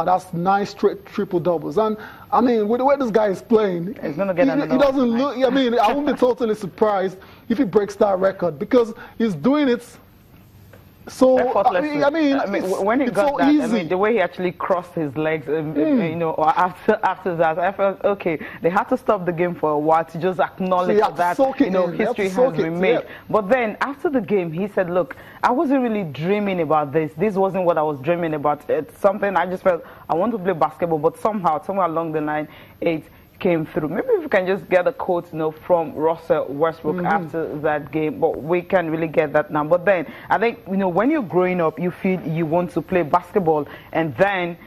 That's 9 straight triple doubles. And I mean, with the way this guy is playing, he's going to get another. He doesn't look. I mean, I wouldn't be totally surprised if he breaks that record because he's doing it. So I mean, when he got so that, easy. I mean, the way he actually crossed his legs, you know, after that, I felt okay. They had to stop the game for a while to just acknowledge that you know history has been made. Yeah. But then after the game, he said, "Look, I wasn't really dreaming about this. This wasn't what I was dreaming about. It's something I just felt I want to play basketball, but somehow, somewhere along the line, it came through." Maybe if we can just get a quote, you know, from Russell Westbrook after that game, but we can't really get that now. But then I think, you know, when you're growing up, you feel you want to play basketball, and then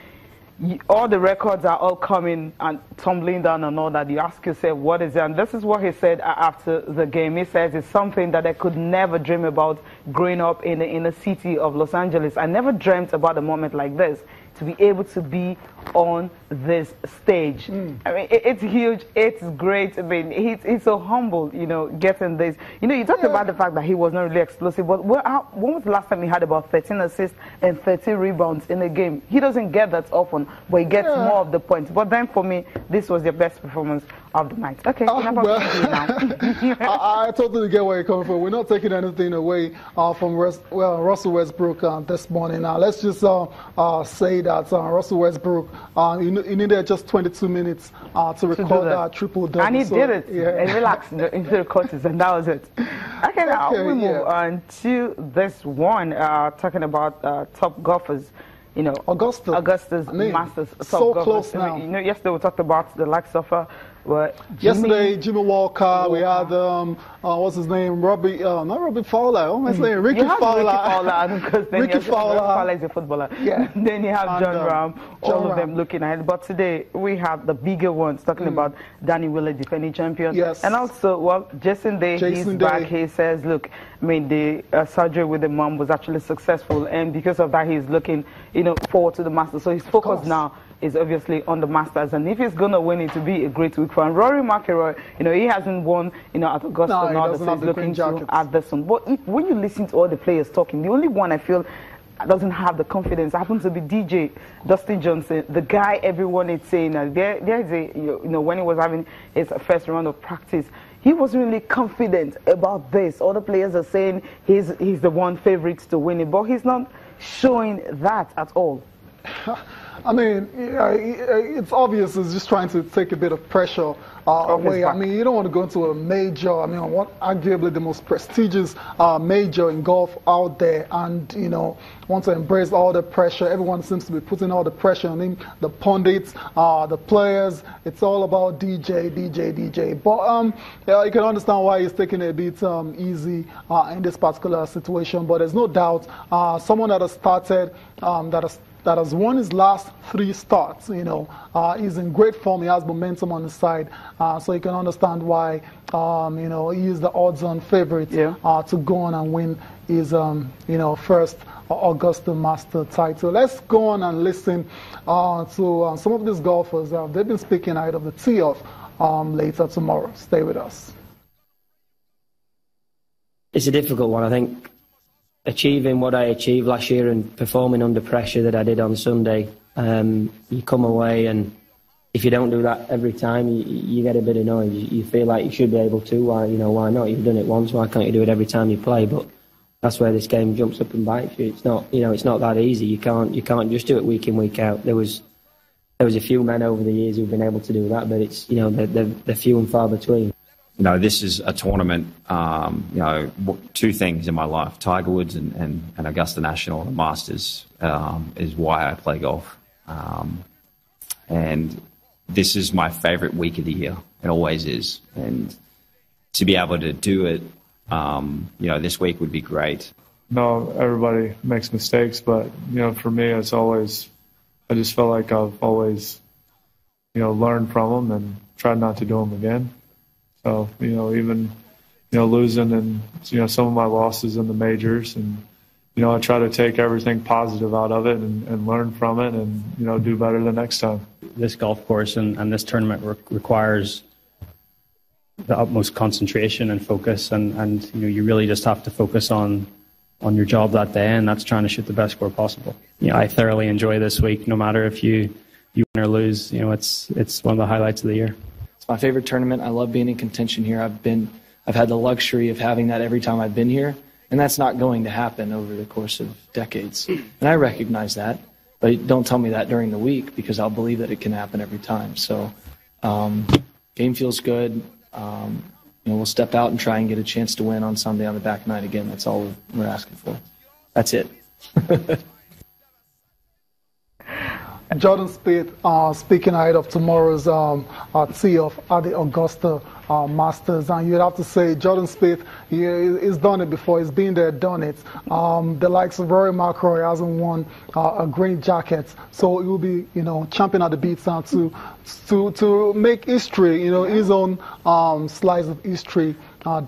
all the records are all coming and tumbling down and all that. You ask yourself, what is it? And this is what he said after the game. He says it's something that I could never dream about growing up in the inner city of Los Angeles. I never dreamt about a moment like this, to be able to be on this stage. I mean, it's huge, it's great. I mean, he's so humble, you know, getting this. You know, you talked about the fact that he was not really explosive, but when was the last time he had about 13 assists and 13 rebounds in a game? He doesn't get that often, but he gets more of the points. But then for me, this was the best performance of the night. Okay, I totally get where you're coming from. We're not taking anything away from Russell Westbrook this morning. Now, let's just say that Russell Westbrook, he needed just 22 minutes to record that triple-double. And he did it. Yeah. And relaxed into the courses, and that was it. Okay, now we move on to this one, talking about top golfers. You know, Augusta's Masters. So close now. You know, yesterday we talked about the likes of Jimmy Walker. We had what's his name? Not Robbie Fowler. What am I saying? Ricky Fowler. Because then Ricky Fowler is a footballer. Yeah. Then you have John Ram. All of them looking ahead. But today we have the bigger ones talking about Danny Willett, defending champion. Yes. And also, well, Jason Day. He's back. He says, look, I mean, the surgery with the mom was actually successful, and because of that, he's looking, you know, forward to the Masters. So his focus now is obviously on the Masters, and if he's going to win, it will be a great week for him. Rory McIlroy, you know, he hasn't won, you know, at Augusta now, so he's looking to add this one. But when you listen to all the players talking, the only one I feel doesn't have the confidence happens to be DJ Dustin Johnson, the guy everyone is saying. There's a, you know, when he was having his first round of practice, he wasn't really confident about this. All the players are saying he's the one favorite to win it, but he's not showing that at all. I mean, it's obvious he's just trying to take a bit of pressure away. I mean, you don't want to go into a major, I mean, arguably the most prestigious major in golf out there, and, you know, want to embrace all the pressure. Everyone seems to be putting all the pressure on him, the pundits, the players. It's all about DJ. But yeah, you can understand why he's taking it a bit easy in this particular situation. But there's no doubt someone that has started, that has won his last 3 starts, you know, he's in great form. He has momentum on his side, so you can understand why, you know, he is the odds-on favorite to go on and win his, you know, first Augusta Master title. Let's go on and listen to some of these golfers. They've been speaking ahead of the tee-off later tomorrow. Stay with us. It's a difficult one, I think. Achieving what I achieved last year and performing under pressure that I did on Sunday, you come away, and if you don't do that every time, you get a bit annoyed. You feel like you should be able to. Why not? You've done it once. Why can't you do it every time you play? But that's where this game jumps up and bites you. It's not, you know, it's not that easy. You can't just do it week in, week out. There was a few men over the years who've been able to do that, but it's, you know, they're few and far between. You know, this is a tournament, you know, 2 things in my life, Tiger Woods and Augusta National, the Masters, is why I play golf. And this is my favorite week of the year. It always is. And to be able to do it, you know, this week would be great. No, everybody makes mistakes, but, you know, for me, it's always, I just felt like I've always, you know, learned from them and tried not to do them again. So, you know, even, you know, losing and, you know, some of my losses in the majors, and, you know, I try to take everything positive out of it and learn from it and, you know, do better the next time. This golf course and this tournament requires the utmost concentration and focus, and you know, you really just have to focus on on your job that day, and that's trying to shoot the best score possible. I thoroughly enjoy this week, no matter if you win or lose. It's one of the highlights of the year. It's my favorite tournament. I love being in contention here. I've had the luxury of having that every time I've been here, and that's not going to happen over the course of decades. And I recognize that, but don't tell me that during the week, because I'll believe that it can happen every time. So, game feels good. We'll step out and try and get a chance to win on Sunday on the back nine again. That's all we're asking for. That's it. Jordan Spieth, speaking ahead of tomorrow's tee off at the Augusta Masters, and you'd have to say Jordan Spieth, he's done it before. He's been there, done it. The likes of Rory McIlroy hasn't won a green jacket, so he will be, champion at the beats now to make history, his own slice of history,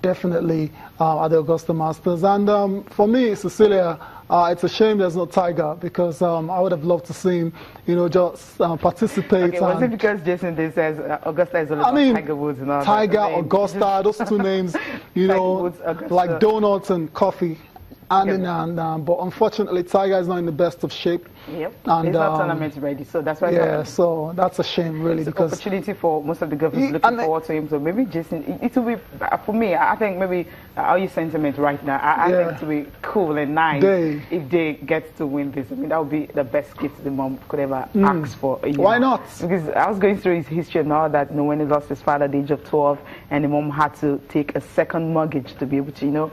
definitely at the Augusta Masters. And for me, Cecilia, it's a shame there's no Tiger, because I would have loved to see him, just participate. Okay, was it because Jason Day says Augusta is all about Tiger Woods and all Tiger, Augusta, those two names, Woods, like donuts and coffee. But unfortunately, Tiger is not in the best of shape. Yep. And, he's not tournament ready, so that's why. Yeah, so that's a shame, really, it's because an opportunity for most of the golfers looking forward to him. So maybe Jason, it will be for me. I think maybe all your sentiment right now. I think it will be cool and nice if they get to win this. I mean, that would be the best gift the mom could ever ask for. Why not? Because I was going through his history and all that. When he lost his father at the age of 12, and the mom had to take a second mortgage to be able to,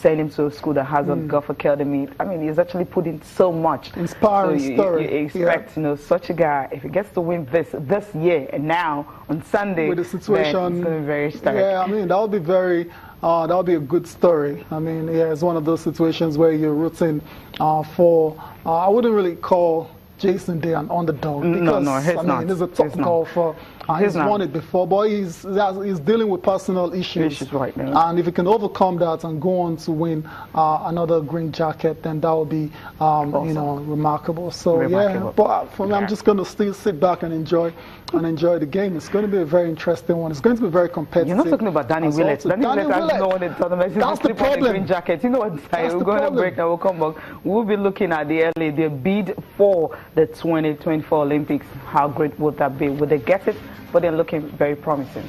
send him to a school that has a golf academy. I mean, he's actually put in so much. Inspiring story. You expect, such a guy, if he gets to win this year, and now on Sunday, with the situation, it's going to be very stark. Yeah, I mean, that would be very. That would be a good story. I mean, it's one of those situations where you're rooting for. I wouldn't really call Jason Day an underdog, because he's a top golfer. He's won it before, but he's dealing with personal issues right now. And if he can overcome that and go on to win another green jacket, then that would be awesome. Remarkable. So but for me, I'm just going to still sit back and enjoy the game. It's going to be a very interesting one. It's going to be very competitive. You're not talking about Danny Willett. Danny Willett has no one in the tournament. That's the problem. Green jacket. You know what? We're going to break now. We'll come back. We'll be looking at the bid for the 2024 Olympics. How great would that be? Would they get it? But they're looking very promising.